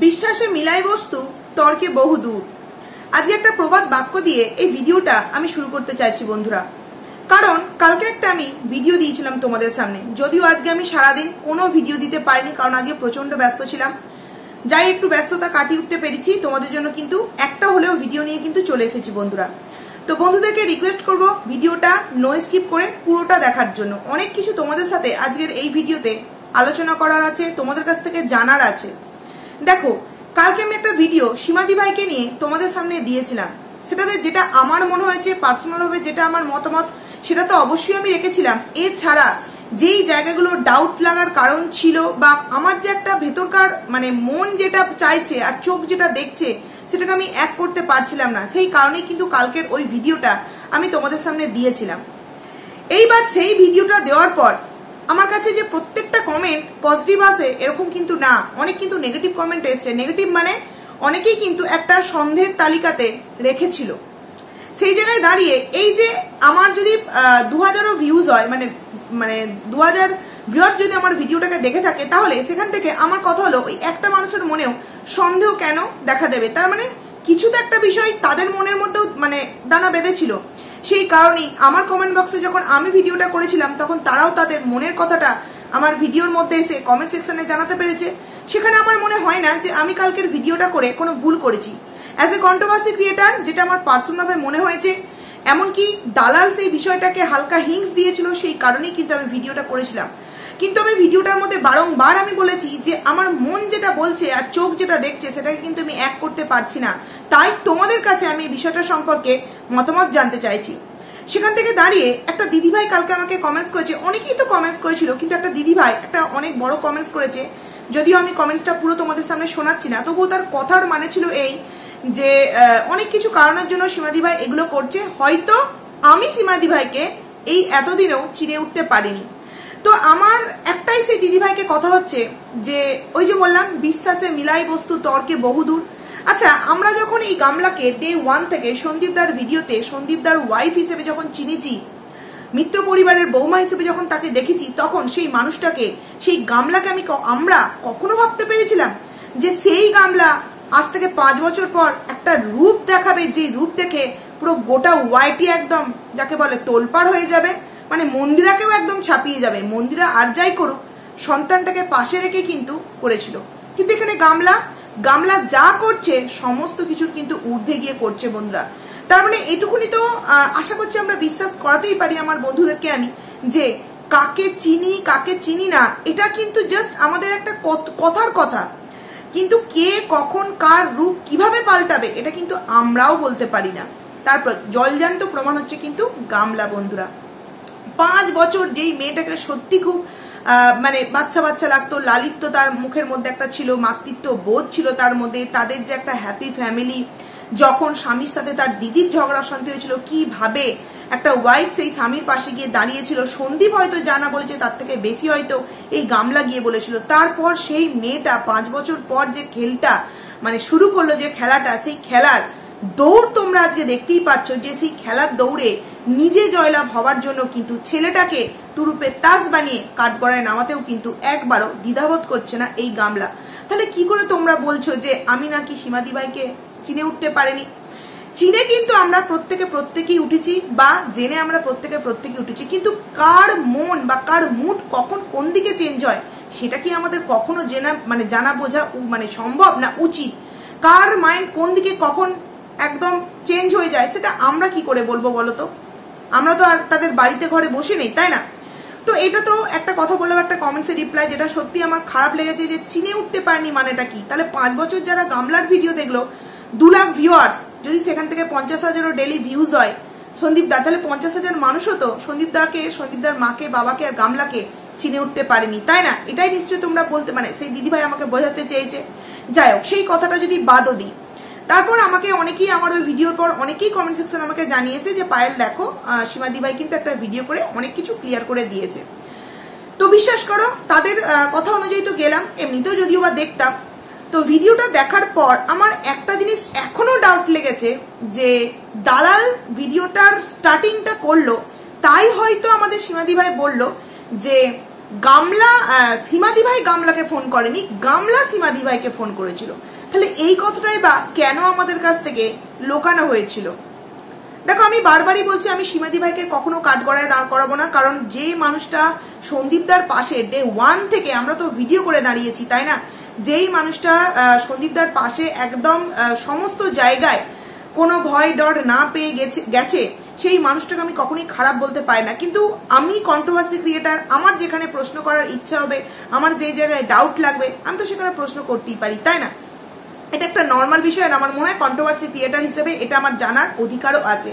বিশ্বাসে মিলাই বস্তু তর্কে বহুদূর। আজকে একটা প্রবাদ বাক্য দিয়ে এই ভিডিওটা আমি শুরু করতে চাইছি বন্ধুরা, কারণ কালকে একটা আমি ভিডিও দিয়েছিলাম তোমাদের সামনে। যদিও আজকে আমি সারাদিন কোনো ভিডিও দিতে পারিনি, কারণ আজকে প্রচন্ড ব্যস্ত ছিলাম। যাই একটু ব্যস্ততা কাটিয়ে উঠতে পেরেছি তোমাদের জন্য, কিন্তু একটা হলেও ভিডিও নিয়ে কিন্তু চলে এসেছি বন্ধুরা। তো বন্ধুদেরকে রিকোয়েস্ট করব ভিডিওটা নো স্কিপ করে পুরোটা দেখার জন্য। অনেক কিছু তোমাদের সাথে আজকের এই ভিডিওতে আলোচনা করার আছে, তোমাদের কাছ থেকে জানার আছে। দেখো, কালকে আমি একটা ভিডিও সীমাদি ভাইকে নিয়ে তোমাদের সামনে দিয়েছিলাম। সেটাতে যেটা আমার মনে হয়েছে পার্সোনালভাবে, যেটা আমার মতামত, সেটা তো অবশ্যই আমি রেখেছিলাম। এছাড়া যেই জায়গাগুলো ডাউট লাগার কারণ ছিল, বা আমার যে একটা ভেতরকার মানে মন যেটা চাইছে আর চোখ যেটা দেখছে সেটাকে আমি এক করতে পারছিলাম না, সেই কারণেই কিন্তু কালকের ওই ভিডিওটা আমি তোমাদের সামনে দিয়েছিলাম। এইবার সেই ভিডিওটা দেওয়ার পর আমার কাছে যে প্রত্যেকটা কমেন্ট পজিটিভ আসে এরকম কিন্তু না, অনেক কিন্তু নেগেটিভ কমেন্ট এসছে। নেগেটিভ মানে অনেকেই কিন্তু একটা সন্দেহের তালিকাতে রেখেছিল। সেই জায়গায় দাঁড়িয়ে এই যে আমার যদি 2000 ভিউজ হয়, মানে 2000 ভিউয়ার্স যদি আমার ভিডিওটাকে দেখে থাকে, তাহলে সেখান থেকে আমার কথা হলো ওই একটা মানুষের মনেও সন্দেহ কেন দেখা দেবে? তার মানে কিছু তো একটা বিষয় তাদের মনের মধ্যেও মানে দানা বেঁধেছিল। সেই কারণেই আমার কমেন্ট বক্সে যখন আমি ভিডিওটা করেছিলাম, তখন তারাও তাদের মনের কথাটা আমার ভিডিওর মধ্যে এসে কমেন্ট সেকশনে জানাতে পেরেছে। সেখানে আমার মনে হয় না যে আমি কালকের ভিডিওটা করে কোনো ভুল করেছি। অ্যাজ এ কন্ট্রোভার্সি ক্রিয়েটার, যেটা আমার পার্সোনালভাবে মনে হয়েছে, এমনকি দালাল সেই বিষয়টাকে হালকা হিংস দিয়েছিল, সেই কারণেই কিন্তু আমি ভিডিওটা করেছিলাম। কিন্তু আমি ভিডিওটার মধ্যে বারংবার আমি বলেছি যে আমার মন যেটা বলছে আর চোখ যেটা দেখছে সেটাকে কিন্তু আমি এক করতে পারছি না। তাই তোমাদের কাছে আমি এই বিষয়টা সম্পর্কে মতামত জানতে চাইছি। সেখান থেকে দাঁড়িয়ে একটা দিদিভাই কালকে আমাকে কমেন্টস করেছে, অনেকেই তো কমেন্টস করেছিল, কিন্তু একটা দিদিভাই একটা অনেক বড় কমেন্টস করেছে। যদিও আমি কমেন্টসটা পুরো তোমাদের সামনে শোনাচ্ছি না, তবুও তার কথার মানে ছিল এই যে অনেক কিছু কারণের জন্য সীমাদি ভাই এগুলো করছে। হয়তো আমি সীমাদি ভাইকে এই এতদিনেও চিনে উঠতে পারিনি। তো আমার একটাই সেই দিদিভাইকে কথা হচ্ছে যে ওই যে বললাম বিশ্বাসে মিলাই বস্তু তর্কে বহুদূর। আচ্ছা, আমরা যখন এই গামলাকে ডে 1 থেকে সন্দীপদার ভিডিওতে সন্দীপদার ওয়াইফ হিসেবে যখন চিনেছি, মিত্র পরিবারের বৌমা হিসেবে যখন তাকে দেখেছি, তখন সেই মানুষটাকে, সেই গামলাকে আমরা কখনো ভাবতে পেরেছিলাম যে সেই গামলা আজ থেকে 5 বছর পর একটা রূপ দেখাবে, যে রূপ দেখে পুরো গোটা ওয়াইটি একদম যাকে বলে তোলপাড় হয়ে যাবে, মানে মন্দিরাকেও একদম ছাপিয়ে যাবে। মন্দিরা আর যাই করুক, সন্তানটাকে পাশে রেখে কিন্তু করেছিল। কিন্তু এখানে গামলা যা করছে সমস্ত কিছুর কিন্তু ঊর্ধ্বে গিয়ে করছে বন্ধুরা। তার মানে এটুকুনি তো আশা করছি আমরা বিশ্বাস করাতেই পারি আমার বন্ধুদেরকে আমি, যে কাকে চিনি কাকে চিনি না এটা কিন্তু জাস্ট আমাদের একটা কথার কথা, কিন্তু কে কখন কার রূপ কিভাবে পাল্টাবে এটা কিন্তু আমরাও বলতে পারি না। তারপর জলজান্ত প্রমাণ হচ্ছে কিন্তু গামলা বন্ধুরা। 5 বছর যেই মেয়েটাকে সত্যি খুব মানে বাচ্চা বাচ্চা লাগতো, লালিত্য তার মুখের মধ্যে একটা ছিল, মাতৃত্ব বোধ ছিল তার মধ্যে, তাদের যে একটা হ্যাপি ফ্যামিলি, যখন স্বামীর সাথে তার দিদির ঝগড়া শান্তি হয়েছিল, কিভাবে একটা ওয়াইফ সেই স্বামীর পাশে গিয়ে দাঁড়িয়েছিল। সন্দীপ হয়তো জানা বলেছে, তার থেকে বেশি হয়তো এই গামলা গিয়ে বলেছিল। তারপর সেই মেয়েটা 5 বছর পর যে খেলটা মানে শুরু করলো, যে খেলাটা, সেই খেলার দৌড় তোমরা আজকে দেখতেই পাচ্ছ, যে সেই খেলার দৌড়ে নিজে জয়লাভ হওয়ার জন্য কিন্তু ছেলেটাকে তুরুপে তাস বানিয়ে কাঠগড়ায় নামাতেও কিন্তু একবারও দ্বিধাবোধ করছে না এই গামলা। তাহলে কি করে তোমরা বলছো যে আমি নাকি সীমাদি ভাইকে চিনে উঠতে পারিনি? চিনে কিন্তু আমরা প্রত্যেকেই উঠেছি, বা জেনে আমরা প্রত্যেকেই উঠেছি, কিন্তু কার মন বা কার মুড কখন কোন দিকে চেঞ্জ হয় সেটা কি আমাদের কখনো জানা বোঝা মানে সম্ভব না উচিত? কার মাইন্ড কোন দিকে কখন একদম চেঞ্জ হয়ে যায় সেটা আমরা কি করে বলবো বলো তো? আমরা তো আর তাদের বাড়িতে ঘরে বসে নেই, তাই না? তো এটা তো একটা কথা বললাম, একটা কমেন্টসে রিপ্লাই, যেটা সত্যি আমার খারাপ লেগেছে, যে চিনে উঠতে পারেনি মানেটা কি? তাহলে 5 বছর যারা গামলার ভিডিও দেখলো, 2 লাখ ভিউয়ার্স, যদি সেখান থেকে 50,000ও ডেলি ভিউজ হয় সন্দীপদা, তাহলে 50,000 মানুষও তো সন্দীপদার মাকে, বাবাকে আর গামলাকে চিনে উঠতে পারেনি, তাই না? এটাই নিশ্চয়ই তোমরা বলতে, মানে সেই দিদিভাই আমাকে বোঝাতে চেয়েছে। যাই হোক, সেই কথাটা যদি বাদও দিই, তারপর আমাকে অনেকেই আমার ওই ভিডিওর পর অনেকেই কমেন্ট সেকশন আমাকে জানিয়েছে যে পায়েল দেখো, সীমাদি ভাই কিন্তু একটা ভিডিও করে অনেক কিছু ক্লিয়ার করে দিয়েছে। তো বিশ্বাস করো, তাদের কথা অনুযায়ী তো গেলাম, এমনিতেও যদিও বা দেখতাম। তো ভিডিওটা দেখার পর আমার একটা জিনিস এখনো ডাউট লেগেছে, যে দালাল ভিডিওটার স্টার্টিংটা করলো, তাই হয়তো আমাদের সীমাদি ভাই বলল যে গামলা সীমাদি ভাই গামলাকে ফোন করেনি, গামলা সীমাদি ভাইকে ফোন করেছিল। তাহলে এই কথাটাই বা কেন আমাদের কাছ থেকে লোকানো হয়েছিল? দেখো, আমি বারবারই বলছি, আমি সীমাদি ভাইকে কখনো কাঠগড়ায় দাঁড় করাবো না। কারণ যে মানুষটা সন্দীপদার পাশে ডে 1 থেকে, আমরা তো ভিডিও করে দাঁড়িয়েছি তাই না, যেই মানুষটা সন্দীপদার পাশে একদম সমস্ত জায়গায় কোনো ভয় ডর না পেয়ে গেছে, সেই মানুষটাকে আমি কখনোই খারাপ বলতে পারি না। কিন্তু আমি কন্ট্রোভার্সি ক্রিয়েটার, আমার যেখানে প্রশ্ন করার ইচ্ছা হবে, আমার যে জায়গায় ডাউট লাগবে, আমি তো সেখানে প্রশ্ন করতেই পারি, তাই না? এটা একটা নর্মাল বিষয়। আর আমার মনে হয় কন্ট্রোভার্সি ক্রিয়েটার হিসেবে এটা আমার জানার অধিকারও আছে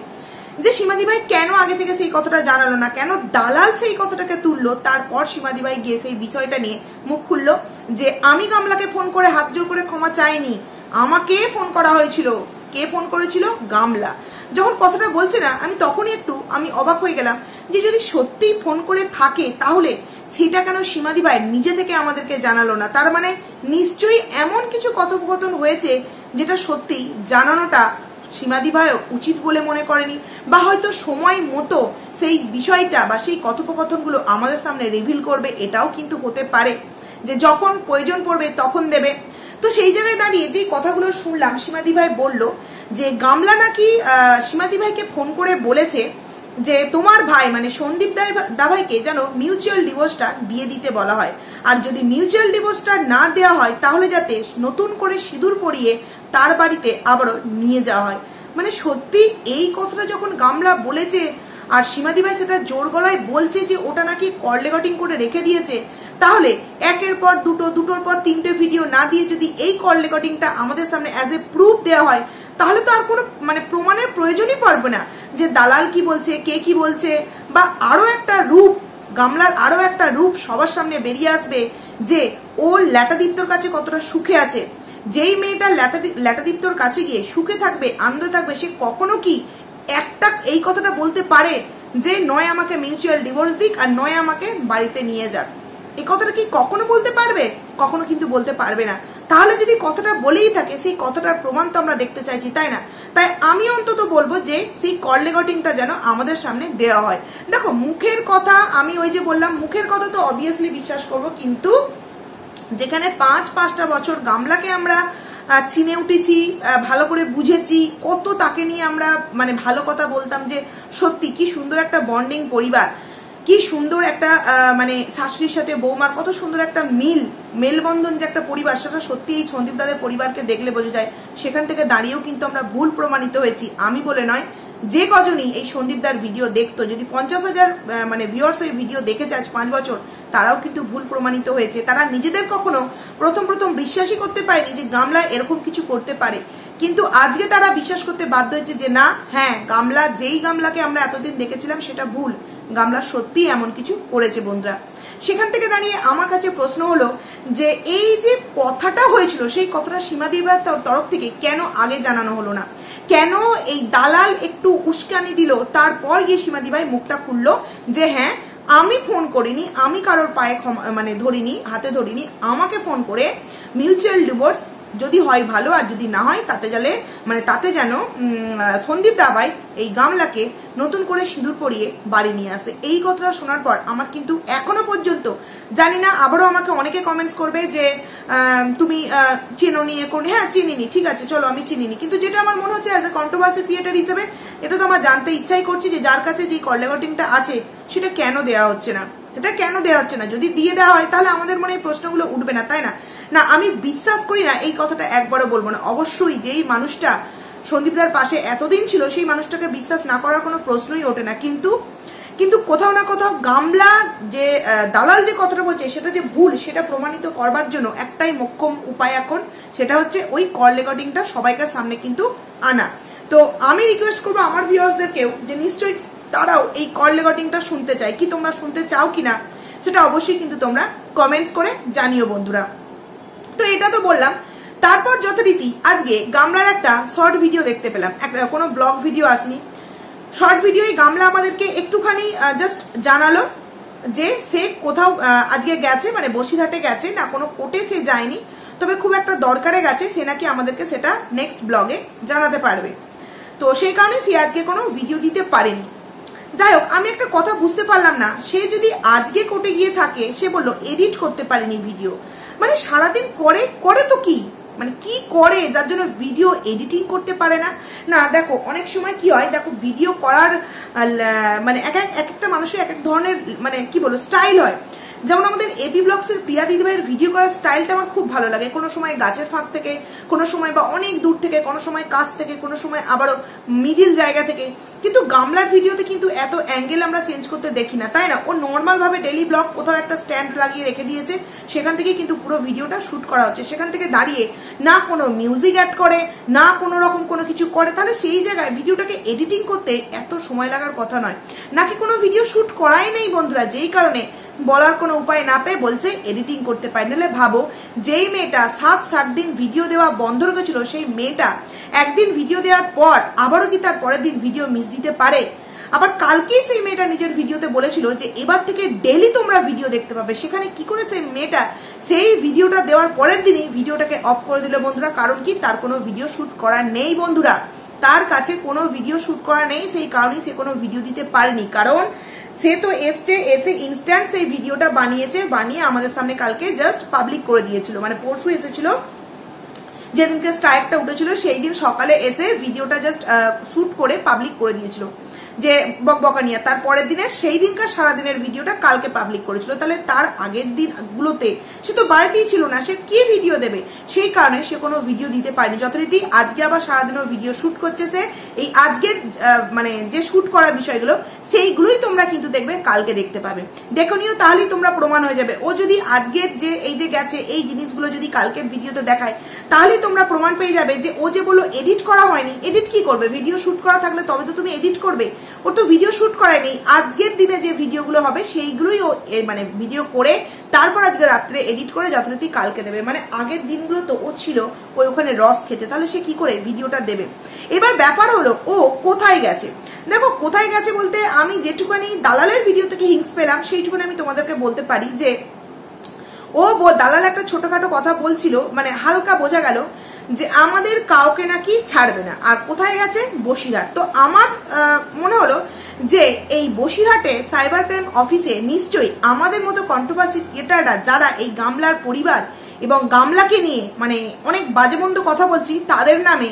যে সীমাদি ভাই কেন আগে থেকে সেই কথাটা জানালো না, কেন দালাল সেই কথাটাকে তুললো, তারপর সীমাদি ভাই গিয়ে সেই বিষয়টা নিয়ে মুখ খুললো যে আমি গামলাকে ফোন করে হাত জোর করে ক্ষমা চাইনি, আমাকে ফোন করা হয়েছিল। কে ফোন করেছিল? গামলা। যখন কথাটা বলছে না, আমি তখনই আমি অবাক হয়ে গেলাম যে যদি সত্যিই ফোন করে থাকে তাহলে সেটা কেন সীমাদি ভাই নিজে থেকে আমাদেরকে জানালো না? তার মানে নিশ্চয়ই এমন কিছু কথোপকথন হয়েছে যেটা সত্যি জানানোটা সীমাদি ভাই উচিত বলে মনে করেনি, বা হয়তো সময় মতো সেই বিষয়টা বা সেই কথোপকথনগুলো আমাদের সামনে রিভিল করবে, এটাও কিন্তু হতে পারে যে যখন প্রয়োজন পড়বে তখন দেবে। তো সেই জায়গায় দাঁড়িয়ে যে কথাগুলো শুনলাম, সীমাদি ভাই বলল যে গামলা নাকি সীমাদি ভাইকে ফোন করে বলেছে যে তোমার ভাই মানে সন্দীপ দাভাইকে যেন মিউচুয়াল ডিভোর্সটা দিয়ে দিতে বলা হয়, আর যদি মিউচুয়াল ডিভোর্সটা না দেওয়া হয় তাহলে যাতে নতুন করে সিঁদুর পরিয়ে তার বাড়িতে আবারও নিয়ে যাওয়া হয়। মানে সত্যি এই কথাটা যখন গামলা বলেছে আর সীমাদি ভাই সেটা জোর গলায় বলছে যে ওটা নাকি কল রেকর্ডিং করে রেখে দিয়েছে, তাহলে একের পর দুটোর পর 3টে ভিডিও না দিয়ে যদি এই কল রেকর্ডিংটা আমাদের সামনে অ্যাজ এ প্রুফ দেওয়া হয়, তাহলে তো আর কোনো মানে প্রমাণের প্রয়োজনই পড়বে না যে দালাল কি বলছে, কে কি বলছে, বা আরো একটা রূপ, গামলার আরো একটা রূপ সবার সামনে বেরিয়ে আসবে যে ও ল্যাটাদীপ্তর কাছে কতটা সুখে আছে। যেই মেয়েটা ল্যাটাদীপ্তর কাছে গিয়ে সুখে থাকবে, আনন্দে থাকবে, সে কখনো কি একটা এই কথাটা বলতে পারে যে নয় আমাকে মিউচুয়াল ডিভোর্স দিক আর নয় আমাকে বাড়িতে নিয়ে যাক? এই কথাটা কি কখনো বলতে পারবে? কখনো কিন্তু বলতে পারবে না। তাহলে যদি কথাটা বলেই থাকে, সেই কথাটার প্রমাণ তো আমরা দেখতে চাইছি, তাই না? তাই আমি অন্তত বলবো যে সেই কল রেকর্ডিংটা যেন আমাদের সামনে দেওয়া হয়। দেখো, মুখের কথা, আমি ওই যে বললাম মুখের কথা তো অবভিয়াসলি বিশ্বাস করব, কিন্তু যেখানে 5-5টা বছর গামলাকে আমরা চিনে উঠেছি, ভালো করে বুঝেছি, কত তাকে নিয়ে আমরা মানে ভালো কথা বলতাম যে সত্যি কি সুন্দর একটা বন্ডিং পরিবার, কি সুন্দর একটা মানে শাশুড়ির সাথে বৌমার কত সুন্দর একটা মেলবন্ধন যে একটা পরিবার, সেটা সত্যি এই সন্দীপ দাদের পরিবারকে দেখলে বোঝা যায়। সেখান থেকে দাঁড়িয়েও কিন্তু আমরা ভুল প্রমাণিত হয়েছি, আমি বলে নয়, যে কজনই এই সন্দীপদার ভিডিও দেখতো, যদি 50,000 মানে ভিউয়ার্স এই ভিডিও দেখেছে আজ 5 বছর, তারাও কিন্তু ভুল প্রমাণিত হয়েছে। তারা নিজেদের কখনো প্রথম বিশ্বাসই করতে পারেনি যে গামলা এরকম কিছু করতে পারে, কিন্তু আজকে তারা বিশ্বাস করতে বাধ্য হয়েছে যে না, হ্যাঁ, গামলা যেই গামলাকে আমরা এতদিন দেখেছিলাম সেটা ভুল, গামলা সত্যি এমন কিছু করেছে। বন্ধুরা, সেখান থেকে দাঁড়িয়ে আমার কাছে প্রশ্ন হলো যে এই যে কথাটা হয়েছিল, সেই কথাটা সীমাদি ভাইয়ের তরফ থেকে কেন আগে জানানো হলো না? কেন এই দালাল একটু উস্কানি দিল, তারপর গিয়ে সীমাদি ভাই মুখটা খুললো যে হ্যাঁ আমি ফোন করিনি, আমি কারোর পায়ে মানে ধরিনি, হাতে ধরিনি, আমাকে ফোন করে মিউচুয়াল ডিভোর্স যদি হয় ভালো, আর যদি না হয় তাতে যেন সন্দীপ দাভাই এই গামলাকে নতুন করে সিঁদুর পরিয়ে বাড়ি নিয়ে আসে। এই কথাটা শোনার পর আমার কিন্তু এখনো পর্যন্ত, জানি না আবারও আমাকে অনেকে কমেন্টস করবে যে তুমি চেনো নিয়ে করনি, হ্যাঁ চিনিনি, ঠিক আছে চলো আমি চিনিনি, কিন্তু যেটা আমার মনে হচ্ছে অ্যাজ এ কন্ট্রোভার্সি ক্রিয়েটার হিসেবে এটা তো আমার জানতে ইচ্ছাই করছি যে যার কাছে যে কল রেকর্ডিংটা আছে সেটা কেন দেওয়া হচ্ছে না, এটা কেন দেওয়া হচ্ছে না? যদি দিয়ে দেওয়া হয় তাহলে আমাদের মনে এই প্রশ্নগুলো উঠবে না, তাই না? না, আমি বিশ্বাস করি না, এই কথাটা একবারও বলবো না। অবশ্যই যেই মানুষটা সন্দীপদার পাশে এতদিন ছিল সেই মানুষটাকে বিশ্বাস না করার কোনো প্রশ্নই ওঠে না, কিন্তু কোথাও না কোথাও গামলা যে দালাল যে কথাটা বলছে সেটা যে ভুল, সেটা প্রমাণিত করবার জন্য একটাই মোক্ষম উপায় এখন, সেটা হচ্ছে ওই কল রেকর্ডিংটা সবাইকার সামনে কিন্তু আনা। তো আমি রিকোয়েস্ট করবো আমার ভিউয়ার্সদেরকেও যে নিশ্চয়ই তারাও এই কল রেকর্ডিংটা শুনতে চায়, কি তোমরা শুনতে চাও কিনা সেটা অবশ্যই কিন্তু তোমরা কমেন্টস করে জানিও বন্ধুরা। তো এটা তো বললাম, তারপর যথারীতি আজকে গামলার একটা শর্ট ভিডিও দেখতে পেলাম, একটা কোনো ব্লগ ভিডিও আসেনি, শর্ট ভিডিওই গামলা আমাদেরকে একটুখানি জাস্ট জানালো যে সে কোথাও আজকে গেছে, মানে বসিরহাটে গেছে, না কোনো কোর্টে সে যায়নি, তবে খুব একটা দরকারে গেছে, সে নাকি আমাদেরকে সেটা নেক্সট ব্লগে জানাতে পারবে। তো সেই কারণে সে আজকে কোনো ভিডিও দিতে পারেনি। যাই হোক, আমি একটা কথা বুঝতে পারলাম না, সে যদি আজকে কোর্টে গিয়ে থাকে, সে বললো এডিট করতে পারেনি ভিডিও, মানে সারাদিন করে তো কি, মানে কি করে যার জন্য ভিডিও এডিটিং করতে পারে না। না দেখো, অনেক সময় কি হয়, দেখো ভিডিও করার মানে এক একটা মানুষের এক এক ধরনের মানে কি বলবো স্টাইল হয়। যেমন আমাদের এপি ব্লগসের প্রিয়া দিদিভাইয়ের ভিডিও করার স্টাইলটা আমার খুব ভালো লাগে। কোনো সময় গাছের ফাঁক থেকে, কোনো সময় বা অনেক দূর থেকে, কোনো সময় কাছ থেকে, কোনো সময় আবারও মিডিল জায়গা থেকে। কিন্তু গামলার ভিডিওতে কিন্তু এত অ্যাঙ্গেল আমরা চেঞ্জ করতে দেখি না, তাই না? ও নর্মালভাবে ডেলি ব্লগ কোথাও একটা স্ট্যান্ড লাগিয়ে রেখে দিয়েছে, সেখান থেকে কিন্তু পুরো ভিডিওটা শ্যুট করা হচ্ছে। সেখান থেকে দাঁড়িয়ে না কোনো মিউজিক অ্যাড করে, না কোনো রকম কোনো কিছু করে, তাহলে সেই জায়গায় ভিডিওটাকে এডিটিং করতে এত সময় লাগার কথা নয়। নাকি কোনো ভিডিও শ্যুট করাই নেই বন্ধুরা, যেই কারণে বলার কোনো উপায় না পেয়ে বলছে এডিটিং করতে পারে। নাহলে ভাবো, যেই মেয়েটা 7 দিন ভিডিও দেওয়া বন্ধ রেখেছিল, সেই মেয়েটা একদিন ভিডিও দেওয়ার পর আবারও কি তার পরের দিন ভিডিও মিস দিতে পারে? আবার কালকেই সেই মেয়েটা নিজের ভিডিওতে বলেছিল যে এবার থেকে ডেলি তোমরা ভিডিও দেখতে পাবে। সেখানে কি করে সেই মেয়েটা সেই ভিডিওটা দেওয়ার পরের দিনই ভিডিওটাকে অফ করে দিল বন্ধুরা। কারণ কি, তার কোনো ভিডিও শ্যুট করা নেই বন্ধুরা, তার কাছে কোনো ভিডিও শ্যুট করা নেই, সেই কারণেই সে কোনো ভিডিও দিতে পারেনি। কারণ সে তো এসে ইনস্ট্যান্ট সেই ভিডিওটা বানিয়ে আমাদের সামনে কালকে জাস্ট পাবলিক করে দিয়েছিল। মানে পরশু এসেছিল, যেদিনকে স্ট্রাইকটা উঠেছিল সেই দিন সকালে এসে ভিডিওটা জাস্ট শুট করে পাবলিক করে দিয়েছিল, যে বকবকা নিয়ে। তার পরের দিনে সেই দিনকার সারাদিনের ভিডিওটা কালকে পাবলিক করেছিল। তাহলে তার আগের দিনগুলোতে সে তো বাড়িতেই ছিল না, সে কি ভিডিও দেবে? সেই কারণে সে কোনো ভিডিও দিতে পারেনি। যথারীতি আজকে আবার সারাদিনও ভিডিও শ্যুট করছে সে। এই আজকের মানে যে শ্যুট করা বিষয়গুলো, সেইগুলোই তোমরা কিন্তু দেখবে কালকে দেখতে পাবে। দেখো নিও, তাহলেই তোমরা প্রমাণ হয়ে যাবে। ও যদি আজকের যে এই যে গেছে এই জিনিসগুলো যদি কালকের ভিডিওতে দেখায়, তাহলেই তোমরা প্রমাণ পেয়ে যাবে যে ও যে বললো এডিট করা হয়নি। এডিট কি করবে? ভিডিও শ্যুট করা থাকলে তবে তো তুমি এডিট করবে। ওর তো ভিডিও শ্যুট করাই নেই। আজকের দিনে যে ভিডিওগুলো হবে সেইগুলোই ও মানে ভিডিও করে তারপর আজকে রাত্রে এডিট করে যথারীতি কালকে দেবে। মানে আগের দিনগুলো তো ও ছিল ওই ওখানে রস খেতে, তাহলে সে কি করে ভিডিওটা দেবে? এবার ব্যাপার হলো ও কোথায় গেছে। দেখো, কোথায় গেছে বলতে আমি যেটুকুনি দালালের ভিডিও থেকে হিংস পেলাম সেইটুকুনি আমি তোমাদেরকে বলতে পারি যে ও দালাল একটা ছোটখাটো কথা বলছিল, মানে হালকা বোঝা গেল যে আমাদের কাউকে নাকি ছাড়বে না। আর কোথায় গেছে? বসিরহাট। তো আমার মনে হলো যে এই বসিরহাটে সাইবার ক্রাইম অফিসে নিশ্চয়ই আমাদের মতো কন্ট্রোভার্সি ক্রিয়েটাররা যারা এই গামলার পরিবার এবং গামলাকে নিয়ে মানে অনেক বাজে মন্দ কথা বলছি, তাদের নামে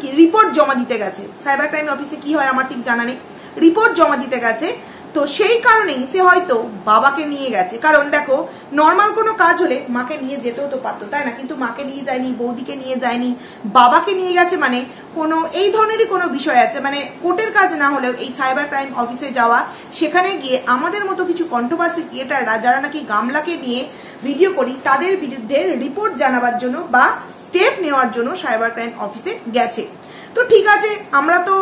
কি রিপোর্ট জমা দিতে গেছে। সাইবার ক্রাইম অফিসে কি হয় আমার ঠিক জানা নেই, রিপোর্ট জমা দিতে গেছে। তো সেই কারণেই সে হয়তো বাবাকে নিয়ে গেছে। কারণ দেখো, নর্মাল কোনো কাজ হলে মাকে নিয়ে যেতেও তো পারতো, তাই না? কিন্তু মাকে নিয়ে যায়নি, বৌদিকে নিয়ে যায়নি, বাবাকে নিয়ে গেছে। মানে কোনো এই ধরনেরই কোনো বিষয় আছে। মানে কোর্টের কাজ না হলেও এই সাইবার ক্রাইম অফিসে যাওয়া, সেখানে গিয়ে আমাদের মতো কিছু কন্ট্রোভার্সি ক্রিয়েটাররা যারা নাকি গামলাকে নিয়ে ভিডিও করি, তাদের বিরুদ্ধে রিপোর্ট জানাবার জন্য বা স্টেপ নেওয়ার জন্য সাইবার ক্রাইম অফিসে গেছে। তো ঠিক আছে, আমরা তো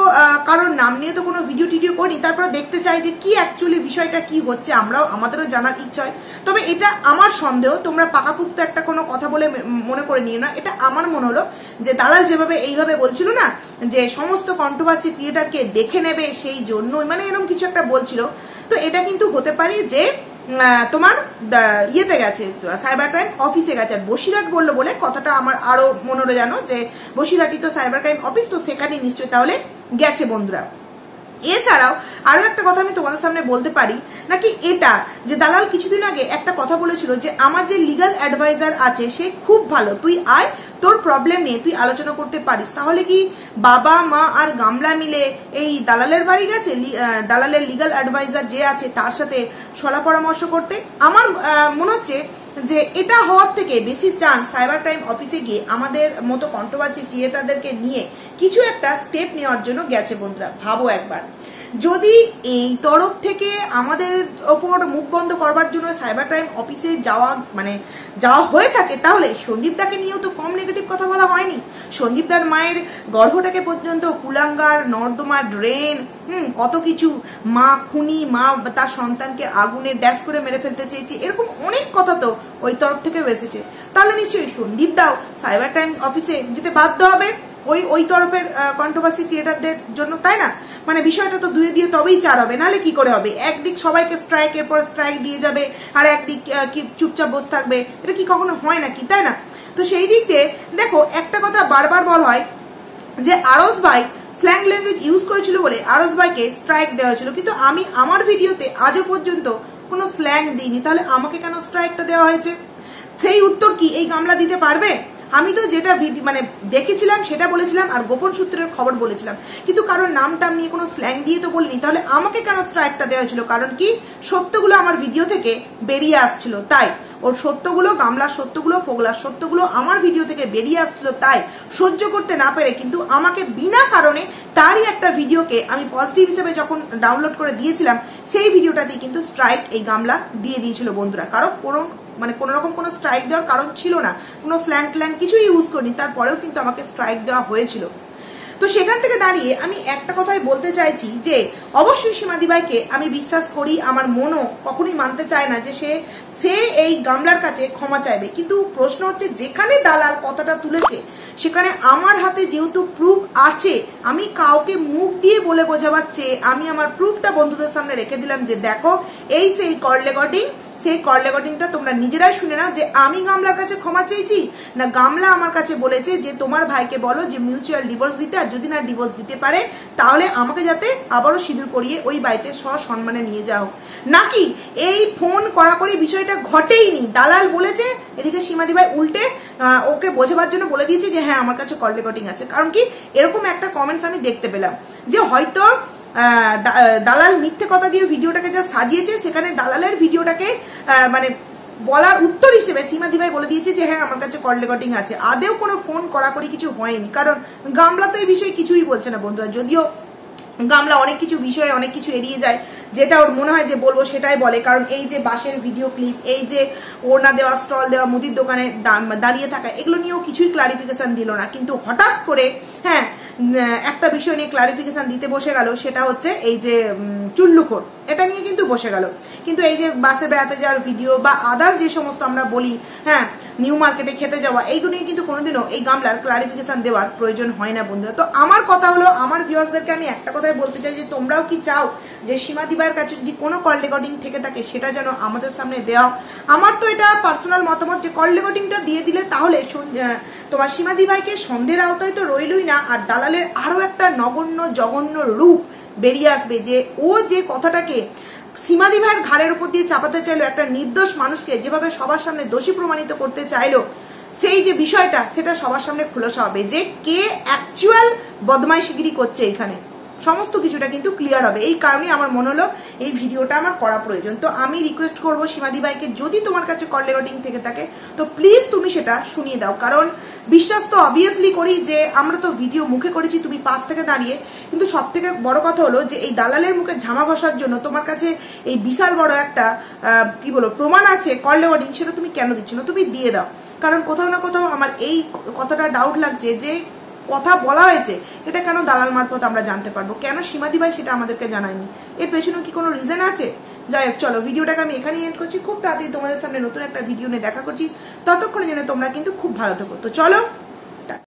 কারোর নাম নিয়ে তো কোনো ভিডিও টিডিও করি, তারপরে দেখতে চাই যে কি অ্যাকচুয়ালি বিষয়টা কি হচ্ছে, আমাদেরও জানার ইচ্ছা হয়। তবে এটা আমার সন্দেহ, তোমরা পাকাপুক্ত একটা কোনো কথা বলে মনে করে নিয়ে না। এটা আমার মনে হলো যে দালাল যেভাবে এইভাবে বলছিল না যে সমস্ত কন্ট্রোভার্সি ক্রিয়েটারকে দেখে নেবে, সেই জন্যই মানে এরকম কিছু একটা বলছিল। তো এটা কিন্তু হতে পারে যে তোমার ইয়েতে গেছে, সাইবার ক্রাইম অফিসে গেছে। আর বসিরহাট বললো বলে কথাটা আমার আরো মনে হলো জানো, যে বসিরহাটই তো সাইবার ক্রাইম অফিস, তো সেখানে নিশ্চয়ই তাহলে গেছে বন্ধুরা। এছাড়াও আরো একটা কথা আমি তোমাদের সামনে বলতে পারি, নাকি এটা যে দালাল কিছুদিন আগে একটা কথা বলেছিল যে আমার যে লিগাল অ্যাডভাইজার আছে সে খুব ভালো, তুই আয়, তোর প্রবলেম নিয়ে তুই আলোচনা করতে পারিস। তাহলে কি বাবা মা আর গামলা মিলে এই দালালের বাড়ি গেছে, দালালের লিগাল অ্যাডভাইজার যে আছে তার সাথে সলা পরামর্শ করতে? আমার মনে হচ্ছে যে এটা হওয়ার থেকে বেশি চান্স সাইবার ক্রাইম অফিসে গিয়ে আমাদের মতো কন্ট্রোভার্সি ক্রিয়েটারদেরকে নিয়ে কিছু একটা স্টেপ নেওয়ার জন্য গেছে বন্ধুরা। ভাবো একবার, যদি এই তরফ থেকে আমাদের ওপর মুখ বন্ধ করবার জন্য সাইবার ক্রাইম অফিসে যাওয়া হয়ে থাকে, তাহলে সন্দীপদাকে নিয়েও তো কম নেগেটিভ কথা বলা হয়নি। সন্দীপদার মায়ের গর্ভটাকে পর্যন্ত কুলাঙ্গার, নর্দমা, ড্রেন, কত কিছু, মা খুনি, মা তার সন্তানকে আগুনে ড্যাশ করে মেরে ফেলতে চেয়েছে, এরকম অনেক কথা তো ওই তরফ থেকে এসেছে। তাহলে নিশ্চয়ই সন্দীপদাও সাইবার ক্রাইম অফিসে যেতে বাধ্য হবে ওই তরফের কন্ট্রোভার্সি ক্রিয়েটারদের জন্য, তাই না? মানে বিষয়টা তো দুয়ে দিয়ে তবেই চার হবে, নাহলে কি করে হবে? একদিক সবাইকে স্ট্রাইকের পর স্ট্রাইক দিয়ে যাবে, আর একদিক কি চুপচাপ বসে থাকবে? এটা কি কখনো হয় নাকি, তাই না? তো সেই দিক দিয়ে দেখো, একটা কথা বারবার বলা হয় যে আরজ ভাই স্ল্যাং ল্যাঙ্গুয়েজ ইউজ করেছিল বলে আরস ভাইকে স্ট্রাইক দেওয়া হয়েছিল, কিন্তু আমি আমার ভিডিওতে আজও পর্যন্ত কোনো স্ল্যাং দিইনি, তাহলে আমাকে কেন স্ট্রাইকটা দেওয়া হয়েছে? সেই উত্তর কি এই গামলা দিতে পারবে? আমি তো যেটা মানে দেখেছিলাম সেটা বলেছিলাম আর গোপন সূত্রের খবর বলেছিলাম, কিন্তু কারোর নামটা নিয়ে কোনো স্ল্যাং দিয়ে তো বলিনি। তাহলে আমাকে কেন স্ট্রাইকটা দেওয়া হয়েছিল? কারণ কি সত্যগুলো আমার ভিডিও থেকে বেরিয়ে আসছিল, তাই ওর সত্যগুলো, গামলার সত্যগুলো, ফোগলার সত্যগুলো আমার ভিডিও থেকে বেরিয়ে আসছিল, তাই সহ্য করতে না পেরে কিন্তু আমাকে বিনা কারণে তারই একটা ভিডিওকে আমি পজিটিভ হিসেবে যখন ডাউনলোড করে দিয়েছিলাম সেই ভিডিওটাতেই কিন্তু স্ট্রাইক এই গামলা দিয়ে দিয়েছিল বন্ধুরা। কারণ কোনো রকম কোনো স্ট্রাইক দেওয়ার কারণ ছিল না, কোনো স্ল্যাং ক্ল্যাং কিছুই ইউজ করিনি, তারপরেও কিন্তু আমাকে স্ট্রাইক দেওয়া হয়েছিল। তো সেখান থেকে দাঁড়িয়ে আমি একটা কথাই বলতে চাইছি যে অবশ্যই সীমাদি ভাইকে আমি বিশ্বাস করি, আমার মনও কখনোই মানতে চায় না যে সে এই গামলার কাছে ক্ষমা চাইবে। কিন্তু প্রশ্ন হচ্ছে যেখানে দালাল কথাটা তুলেছে সেখানে আমার হাতে যেহেতু প্রুফ আছে, আমি কাউকে মুখ দিয়ে বলে বোঝাবার চেয়ে আমি আমার প্রুফটা বন্ধুদের সামনে রেখে দিলাম যে দেখো এই সেই কল রেকর্ডিং, সেই কল রেকর্ডিংটা তোমরা নিজেরাই শুনে নাও যে আমি গামলার কাছে ক্ষমা চেয়েছি না গামলা আমার কাছে বলেছে যে তোমার ভাইকে বলো যে মিউচুয়াল ডিভোর্স দিতে, আর যদি না ডিভোর্স দিতে পারে তাহলে আমাকে যাতে আবারও সিঁদুর পরিয়ে ওই বাড়িতে সসম্মানে নিয়ে যাও। নাকি এই ফোন করাকরি বিষয়টা ঘটেইনি, দালাল বলেছে, এদিকে সীমাদি ভাই উল্টে ওকে বোঝাবার জন্য বলে দিয়েছে যে হ্যাঁ আমার কাছে কল রেকর্ডিং আছে। কারণ কি এরকম একটা কমেন্টস আমি দেখতে পেলাম যে হয়তো দালাল মিথ্যে কথা দিয়ে ভিডিওটাকে যা সাজিয়েছে সেখানে দালালের ভিডিওটাকে মানে বলার উত্তর হিসেবে সীমাদি ভাই বলে দিয়েছে যে হ্যাঁ আমার কাছে কল রেকর্ডিং আছে। আদেও কোনো ফোন করাকরি কিছু হয়নি, কারণ গামলা তো এই বিষয়ে কিছুই বলছে না বন্ধুরা। যদিও গামলা অনেক কিছু বিষয়ে অনেক কিছু এড়িয়ে যায়, যেটা ওর মনে হয় যে বলবো সেটাই বলে। কারণ এই যে বাসের ভিডিও ক্লিপ, এই যে ওড়না দেওয়া, স্টল দেওয়া, মুদির দোকানে দাঁড়িয়ে থাকা, এগুলো নিয়েও কিছুই ক্লারিফিকেশন দিল না। কিন্তু হঠাৎ করে হ্যাঁ একটা বিষয় নিয়ে ক্লারিফিকেশন দিতে বসে গেল, সেটা হচ্ছে এই যে চুল্লুখোর, এটা নিয়ে কিন্তু বসে গেল। কিন্তু এই যে বাসে বেড়াতে যাওয়ার ভিডিও বা আদার যে সমস্ত আমরা বলি হ্যাঁ নিউ মার্কেটে খেতে যাওয়া, এইগুলো নিয়ে কিন্তু কোনোদিনও এই গামলার ক্লারিফিকেশন দেওয়ার প্রয়োজন হয় না বন্ধুরা। তো আমার কথা হলো, আমার ভিউয়ার্সদেরকে আমি একটা কথাই বলতে চাই যে তোমরাও কি চাও যে সীমাদি ভাইয়ের কাছে যদি কোনো কল রেকর্ডিং থেকে থাকে সেটা যেন আমাদের সামনে দেওয়া। আমার তো এটা পার্সোনাল মতামত যে কল রেকর্ডিংটা দিয়ে দিলে তাহলে তোমার সীমাদি ভাইকে সন্দেহের আওতায় তো রইলই না, আর দালালের আরো একটা নগণ্য জঘন্য রূপ বেরিয়ে আসবে যে ও যে কথাটাকে সীমাদি ভাইয়ের ঘাড়ের উপর দিয়ে চাপাতে চাইলো, একটা নির্দোষ মানুষকে যেভাবে সবার সামনে দোষী প্রমাণিত করতে চাইলো, সেই যে বিষয়টা সেটা সবার সামনে খোলাসা হবে যে কে অ্যাকচুয়াল বদমাইশিগিরি করছে এখানে, সমস্ত কিছুটা কিন্তু ক্লিয়ার হবে। এই কারণে আমার মনে হলো এই ভিডিওটা আমার করা প্রয়োজন। তো আমি রিকোয়েস্ট করবো সীমাদি ভাইকে, যদি তোমার কাছে কল রেকর্ডিং থেকে থাকে তো প্লিজ তুমি সেটা শুনিয়ে দাও। কারণ বিশ্বাস তো অবভিয়াসলি করি যে আমরা তো ভিডিও মুখে করেছি, তুমি পাশ থেকে দাঁড়িয়ে, কিন্তু সব থেকে বড় কথা হলো যে এই দালালের মুখে ঝামা ঘষার জন্য তোমার কাছে এই বিশাল বড় একটা কি বলো প্রমাণ আছে কল রেকর্ডিং, সেটা তুমি কেন দিচ্ছ না? তুমি দিয়ে দাও। কারণ কোথাও না কোথাও আমার এই কথাটা ডাউট লাগছে যে কথা বলা হয়েছে এটা কেন দালাল মারফত আমরা জানতে পারবো, কেন সীমাদি ভাই সেটা আমাদেরকে জানায়নি? এর পেছনেও কি কোনো রিজন আছে? যাই হোক, চলো ভিডিওটাকে আমি এখানেই এন্ড করছি। খুব তাড়াতাড়ি তোমাদের সামনে নতুন একটা ভিডিও নিয়ে দেখা করছি, ততক্ষণে যেন তোমরা কিন্তু খুব ভালো থাকো। তো চলো।